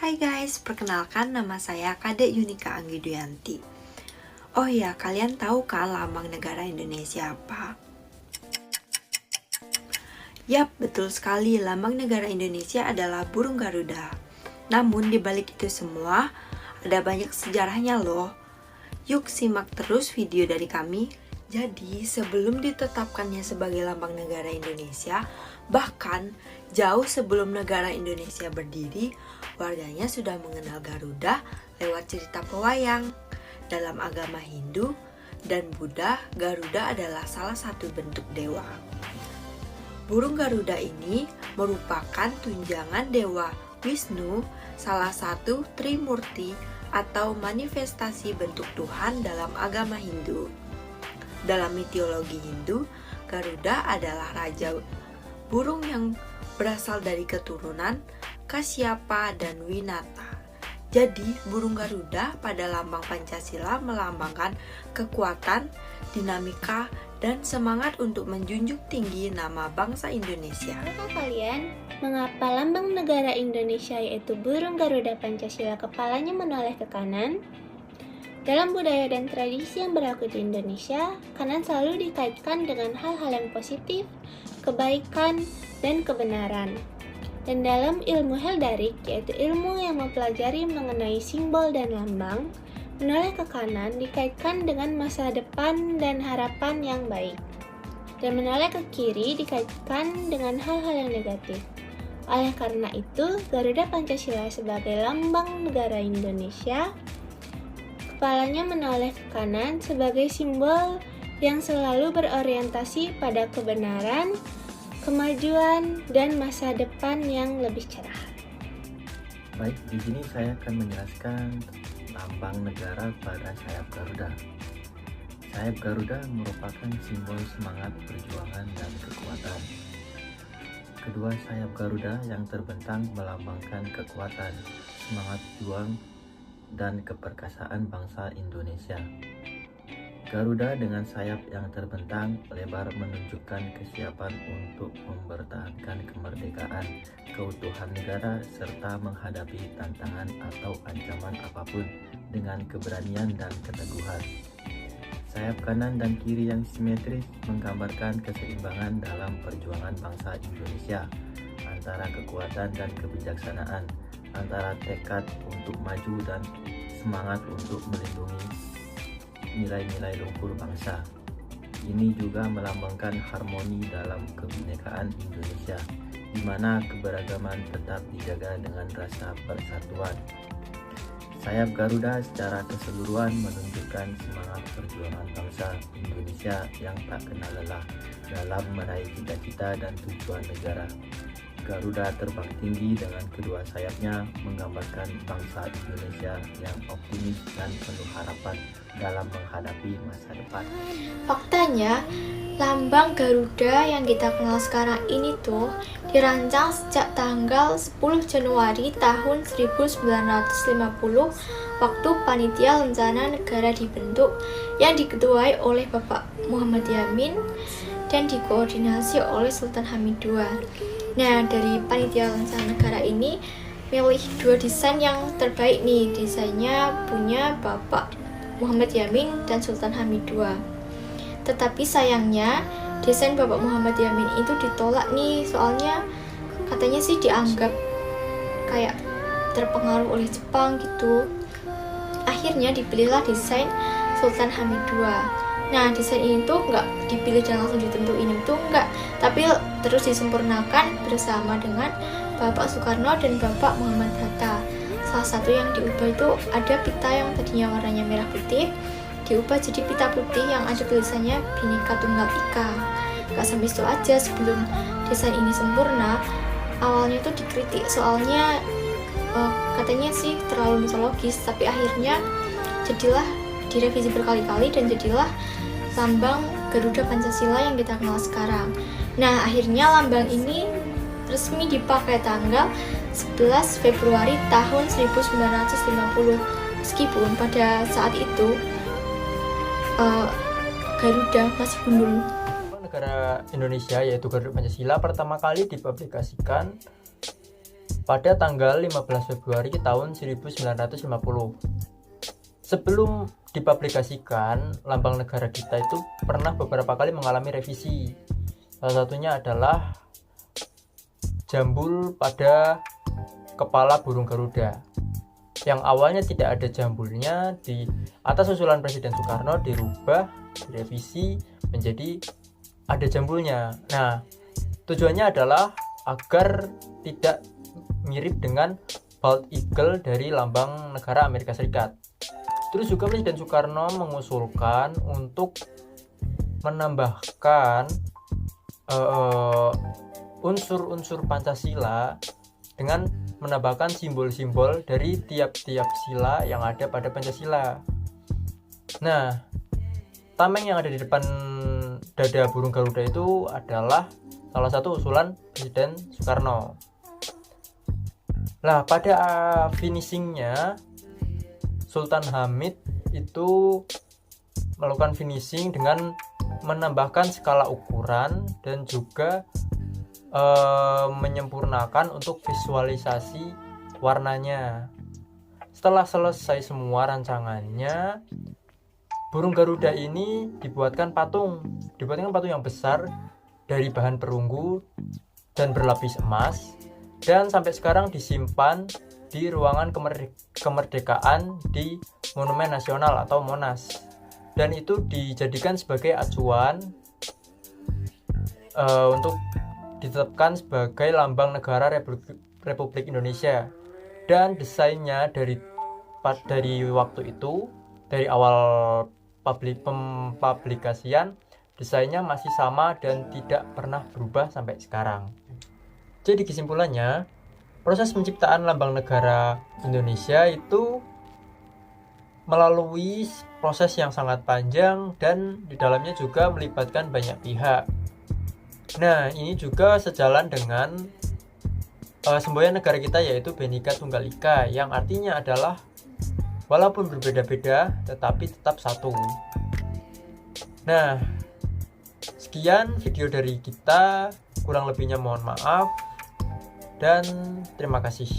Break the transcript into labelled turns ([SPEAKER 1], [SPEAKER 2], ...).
[SPEAKER 1] Hai guys, perkenalkan nama saya Kadek Yunika Anggiduyanti. Oh ya, kalian tahu kan lambang negara Indonesia apa? Yap, betul sekali, lambang negara Indonesia adalah burung Garuda. Namun di balik itu semua, ada banyak sejarahnya loh. Yuk simak terus video dari kami. Jadi, sebelum ditetapkannya sebagai lambang negara Indonesia, bahkan jauh sebelum negara Indonesia berdiri, warganya sudah mengenal Garuda lewat cerita pewayang. Dalam agama Hindu dan Buddha, Garuda adalah salah satu bentuk dewa. Burung Garuda ini merupakan tunjangan Dewa Wisnu, salah satu Trimurti atau manifestasi bentuk Tuhan dalam agama Hindu. Dalam mitologi Hindu, Garuda adalah raja burung yang berasal dari keturunan Kasyapa dan Winata. Jadi, burung Garuda pada lambang Pancasila melambangkan kekuatan, dinamika, dan semangat untuk menjunjung tinggi nama bangsa Indonesia.
[SPEAKER 2] Tahukah kalian mengapa lambang negara Indonesia yaitu burung Garuda Pancasila kepalanya menoleh ke kanan? Dalam budaya dan tradisi yang berlaku di Indonesia, kanan selalu dikaitkan dengan hal-hal yang positif, kebaikan, dan kebenaran. Dan dalam ilmu Heldarik, yaitu ilmu yang mempelajari mengenai simbol dan lambang, menoleh ke kanan dikaitkan dengan masa depan dan harapan yang baik. Dan menoleh ke kiri dikaitkan dengan hal-hal yang negatif. Oleh karena itu, Garuda Pancasila sebagai lambang negara Indonesia, kepalanya menoleh ke kanan sebagai simbol yang selalu berorientasi pada kebenaran, kemajuan, dan masa depan yang lebih cerah.
[SPEAKER 3] Baik, di sini saya akan menjelaskan lambang negara pada sayap Garuda. Sayap Garuda merupakan simbol semangat perjuangan dan kekuatan. Kedua sayap Garuda yang terbentang melambangkan kekuatan, semangat juang, dan keperkasaan bangsa Indonesia. Garuda dengan sayap yang terbentang lebar menunjukkan kesiapan untuk mempertahankan kemerdekaan, keutuhan negara, serta menghadapi tantangan atau ancaman apapun dengan keberanian dan keteguhan. Sayap kanan dan kiri yang simetris menggambarkan keseimbangan dalam perjuangan bangsa Indonesia antara kekuatan dan kebijaksanaan, antara tekad untuk maju dan semangat untuk melindungi nilai-nilai luhur bangsa. Ini juga melambangkan harmoni dalam kebinekaan Indonesia, di mana keberagaman tetap dijaga dengan rasa persatuan. Sayap Garuda secara keseluruhan menunjukkan semangat perjuangan bangsa Indonesia yang tak kenal lelah dalam meraih cita-cita dan tujuan negara. Garuda terbang tinggi dengan kedua sayapnya menggambarkan bangsa Indonesia yang optimis dan penuh harapan dalam menghadapi masa depan.
[SPEAKER 4] Faktanya, lambang Garuda yang kita kenal sekarang ini tuh dirancang sejak tanggal 10 Januari tahun 1950 waktu Panitia Lencana Negara dibentuk yang diketuai oleh Bapak Muhammad Yamin dan dikoordinasi oleh Sultan Hamid II. Nah, dari Panitia Lencana Negara ini milih dua desain yang terbaik nih. Desainnya punya Bapak Muhammad Yamin dan Sultan Hamid II. Tetapi sayangnya desain Bapak Muhammad Yamin itu ditolak nih, soalnya katanya sih dianggap kayak terpengaruh oleh Jepang gitu. Akhirnya dipilihlah desain Sultan Hamid II. Nah, desain ini tuh nggak dipilih dan langsung ditentuin itu enggak, tapi terus disempurnakan bersama dengan Bapak Soekarno dan Bapak Muhammad Hatta. Salah satu yang diubah itu ada pita yang tadinya warnanya merah putih, diubah jadi pita putih yang ada tulisannya Bhinneka Tunggal Ika. Gak sampai itu aja, sebelum desain ini sempurna, awalnya tuh dikritik soalnya katanya sih terlalu mitologis, tapi akhirnya jadilah direvisi berkali-kali dan jadilah lambang Garuda Pancasila yang kita kenal sekarang. Nah, akhirnya lambang ini resmi dipakai tanggal 11 Februari tahun 1950. Meskipun pada saat itu Garuda masih gundul.
[SPEAKER 5] Negara Indonesia yaitu Garuda Pancasila pertama kali dipublikasikan pada tanggal 15 Februari tahun 1950. Sebelum dipublikasikan, lambang negara kita itu pernah beberapa kali mengalami revisi. Salah satunya adalah jambul pada kepala burung Garuda. Yang awalnya tidak ada jambulnya, di atas usulan Presiden Soekarno dirubah, direvisi menjadi ada jambulnya. Nah, tujuannya adalah agar tidak mirip dengan bald eagle dari lambang negara Amerika Serikat. Terus juga Presiden Soekarno mengusulkan untuk menambahkan unsur-unsur Pancasila dengan menambahkan simbol-simbol dari tiap-tiap sila yang ada pada Pancasila. Nah, tameng yang ada di depan dada burung Garuda itu adalah salah satu usulan Presiden Soekarno. Nah, pada finishingnya Sultan Hamid itu melakukan finishing dengan menambahkan skala ukuran dan juga menyempurnakan untuk visualisasi warnanya. Setelah selesai semua rancangannya, burung Garuda ini dibuatkan patung yang besar dari bahan perunggu dan berlapis emas, dan sampai sekarang disimpan di ruangan kemerdekaan di Monumen Nasional atau Monas, dan itu dijadikan sebagai acuan untuk ditetapkan sebagai lambang negara Republik Indonesia. Dan desainnya dari waktu itu, dari awal pempublikasian, desainnya masih sama dan tidak pernah berubah sampai sekarang. Jadi kesimpulannya, proses penciptaan lambang negara Indonesia itu melalui proses yang sangat panjang dan di dalamnya juga melibatkan banyak pihak. Nah, ini juga sejalan dengan semboyan negara kita, yaitu Bhinneka Tunggal Ika, yang artinya adalah walaupun berbeda-beda tetapi tetap satu. Nah, sekian video dari kita, kurang lebihnya mohon maaf dan terima kasih.